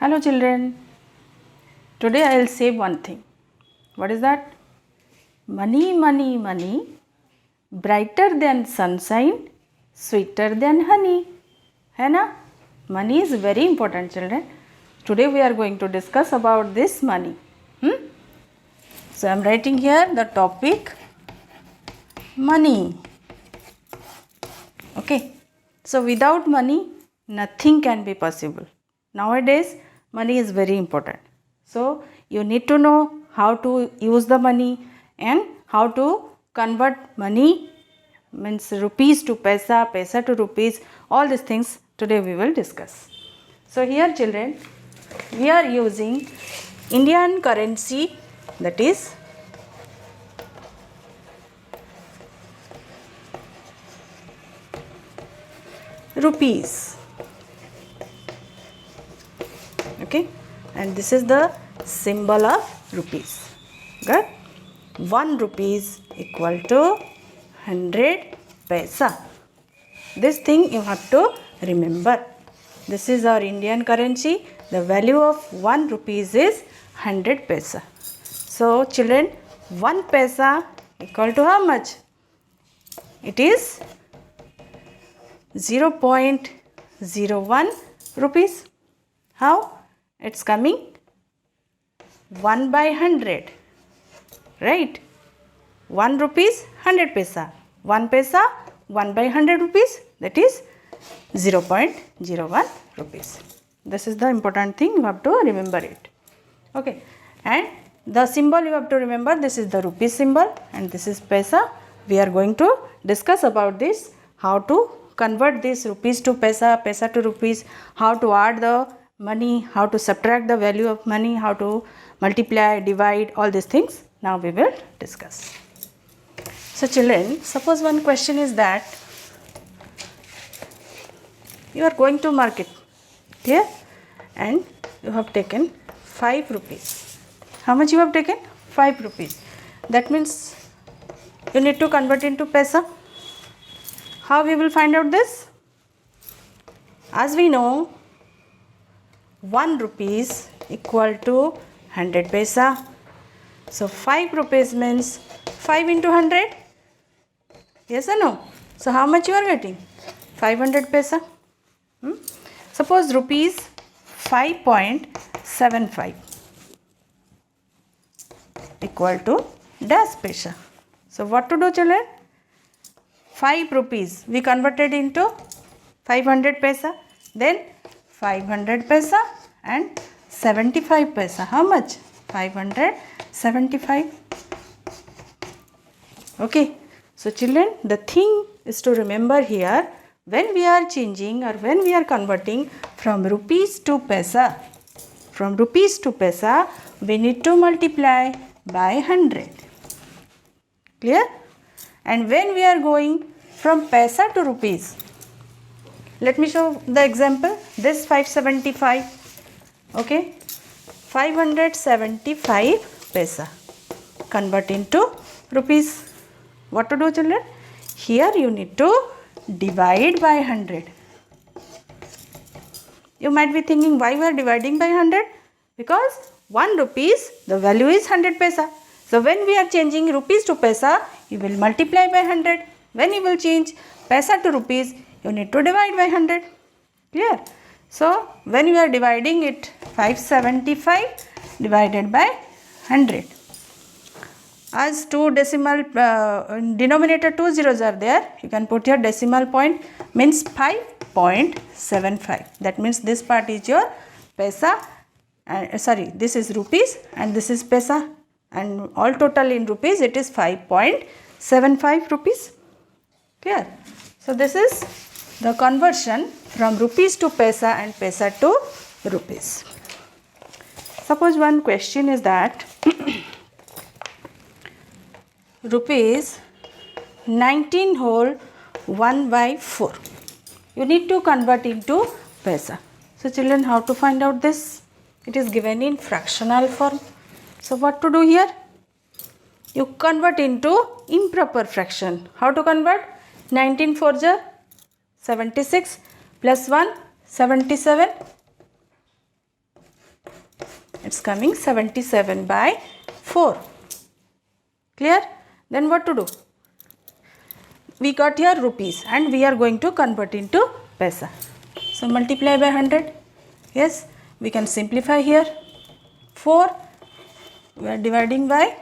Hello children, today I will say one thing. What is that? Money, money, money, brighter than sunshine, sweeter than honey. है ना? Money is very important children. Today we are going to discuss about this money. So I am writing here the topic money. Okay. So without money nothing can be possible. Nowadays money is very important. So you need to know how to use the money and how to convert money, means rupees to paisa, paisa to rupees, all these things today we will discuss. So here children, we are using Indian currency, that is rupees. Okay, and this is the symbol of rupees. Good. 1 rupees equal to 100 paisa. This thing you have to remember. This is our Indian currency. The value of 1 rupees is 100 paisa. So children, 1 paisa equal to how much? It is 0.01 rupees. How? It's coming 1 by 100. Right? 1 rupees 100 paisa. 1 paisa 1 by 100 rupees, that is 0.01 rupees. This is the important thing, you have to remember it. Okay, and the symbol you have to remember, this is the rupee symbol and this is paisa. We are going to discuss about this, how to convert this rupees to paisa, paisa to rupees, how to add the money, how to subtract the value of money, how to multiply, divide, all these things now we will discuss. So children, suppose one question is that you are going to market, clear, and you have taken 5 rupees. How much you have taken? 5 rupees. That means you need to convert into paisa. How we will find out this? As we know, 1 rupees equal to 100 paisa. So 5 rupees means 5 into 100. Yes or no? So how much you are getting? 500 paisa. Suppose rupees 5.75 equal to dash paisa. So what to do children? 5 rupees we converted into 500 paisa. Then 500 paisa and 75 paisa. How much? 575. Okay. So children, the thing is to remember here, when we are changing or when we are converting from rupees to paisa, we need to multiply by 100. Clear? And when we are going from paisa to rupees, let me show the example. This 575, okay, 575 paisa, convert into rupees. What to do children? Here you need to divide by 100. You might be thinking, why we are dividing by 100? Because 1 rupees, the value is 100 paisa. So when we are changing rupees to paisa, you will multiply by 100. When you will change paisa to rupees, you need to divide by 100. Clear? So when you are dividing it, 575 divided by 100. As two decimal denominator 2 zeros are there, you can put your decimal point, means 5.75. That means this part is your paisa, this is rupees and this is paisa, and all total in rupees it is 5.75 rupees. Clear? So this is the conversion from rupees to paisa and paisa to rupees. Suppose one question is that rupees 19 whole 1 by 4. You need to convert into paisa. So children, how to find out this? It is given in fractional form. So what to do here? You convert into improper fraction. How to convert? 19 4 ja 76 plus 1 77 it's coming 77 by 4. Clear? Then what to do? We got here rupees and we are going to convert into paisa. So multiply by 100. Yes, we can simplify here. 4, we are dividing by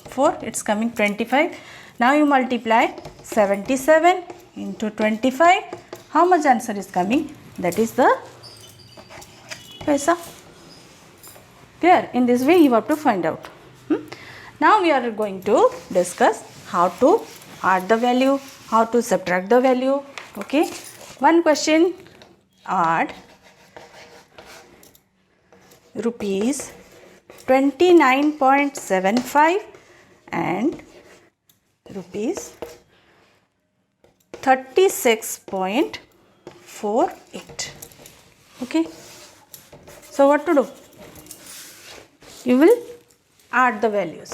4, it's coming 25. Now you multiply 77 into 25. How much answer is coming? That is the paisa. Clear? In this way you have to find out. Now we are going to discuss how to add the value, how to subtract the value. Okay. One question, add rupees 29.75 and rupees 36.48. Okay. So what to do? You will add the values.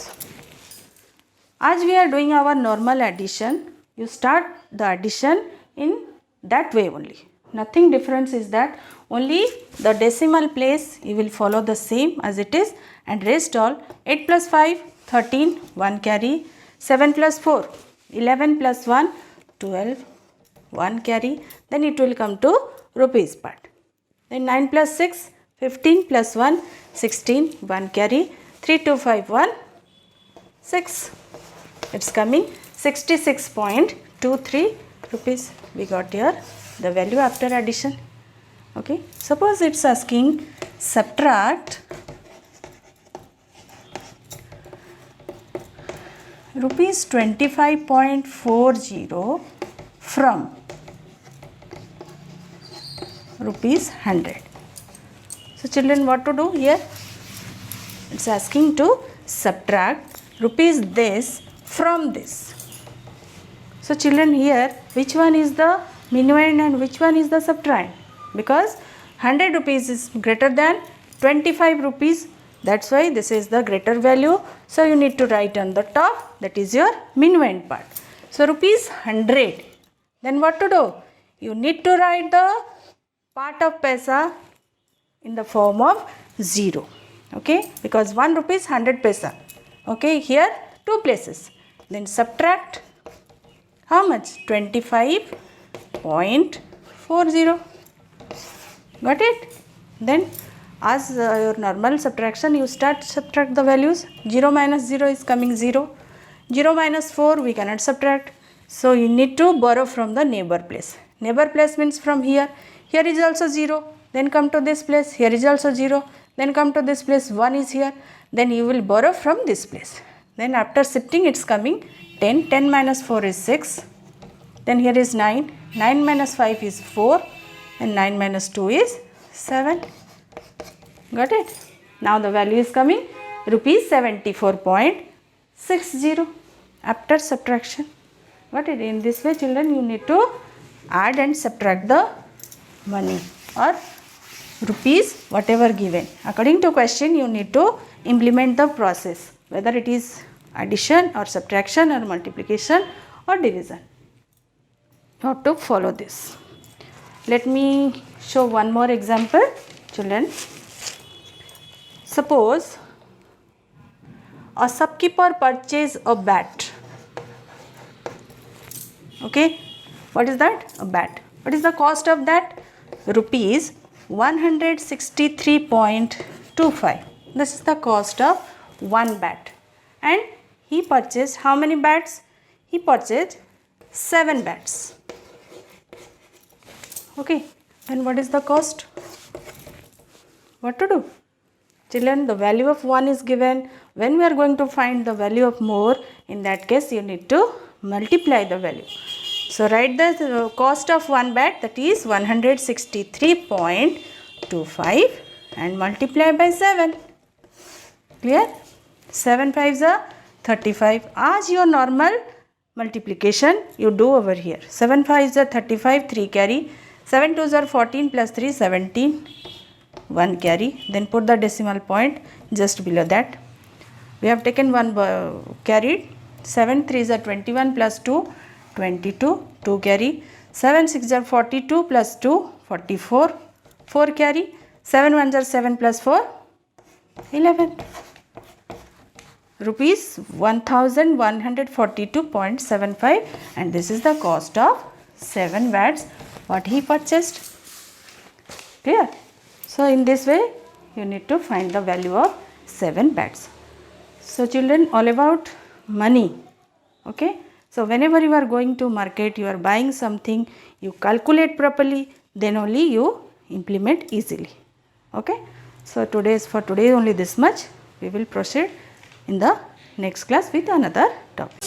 As we are doing our normal addition, you start the addition in that way only. Nothing difference is that, only the decimal place you will follow the same as it is, and rest all 8 plus 5, 13, 1 carry, 7 plus 4, 11 plus 1, 12, 1 carry, then it will come to rupees part. Then 9 plus 6, 15 plus 1, 16, 1 carry, 3, 2, 5, 1, 6. It's coming 66.23 rupees. We got here the value after addition. Okay. Suppose it's asking subtract rupees 25.40 from rupees 100. So children, what to do here? It's asking to subtract rupees this from this. So children, here which one is the minuend and which one is the subtrahend? Because 100 rupees is greater than 25 rupees. That's why this is the greater value. So you need to write on the top, that is your minuend part. So rupees 100. Then what to do? You need to write the part of paisa in the form of 0. Okay, because 1 rupee is 100 paisa. Okay, here 2 places. Then subtract how much? 25.40. Got it? Then as your normal subtraction, you subtract the values. 0 minus 0 is coming 0. 0 minus 4 we cannot subtract. So you need to borrow from the neighbor place. Neighbor place means from here. Here is also 0. Then come to this place. Here is also 0. Then come to this place, 1 is here. Then you will borrow from this place. Then after shifting, it's coming 10. 10 minus 4 is 6. Then here is 9. 9 minus 5 is 4. And 9 minus 2 is 7. Got it? Now the value is coming rupees 74.60 after subtraction. Got it? In this way, children, you need to add and subtract the money or rupees whatever given. According to question, you need to implement the process, whether it is addition or subtraction or multiplication or division. You have to follow this. Let me show one more example, children. Suppose a shopkeeper purchase a bat. Okay, what is that? A bat. What is the cost of that? Rupees 163.25. This is the cost of one bat. And he purchased how many bats? He purchased 7 bats. Okay, and what is the cost? What to do? Children, the value of 1 is given. When we are going to find the value of more, in that case you need to multiply the value. So write the cost of one bat, that is 163.25 and multiply by 7. Clear? 7 5s are 35. As your normal multiplication you do over here. 7 5s are 35, 3 carry. 7 2s are 14 plus 3, 17. 1 carry. Then put the decimal point just below that. We have taken 1 carried. 7 3s are 21 plus 2, 22. 2 carry. 7 6s are 42 plus 2, 44. 4 carry. 7 1s are 7 plus 4, 11. Rupees 1142.75, and this is the cost of 7 bats what he purchased. Clear? So in this way you need to find the value of 7 bats. So children, all about money. Okay, so whenever you are going to market, you are buying something, you calculate properly, then only you implement easily. Okay, so for today only this much. We will proceed in the next class with another topic.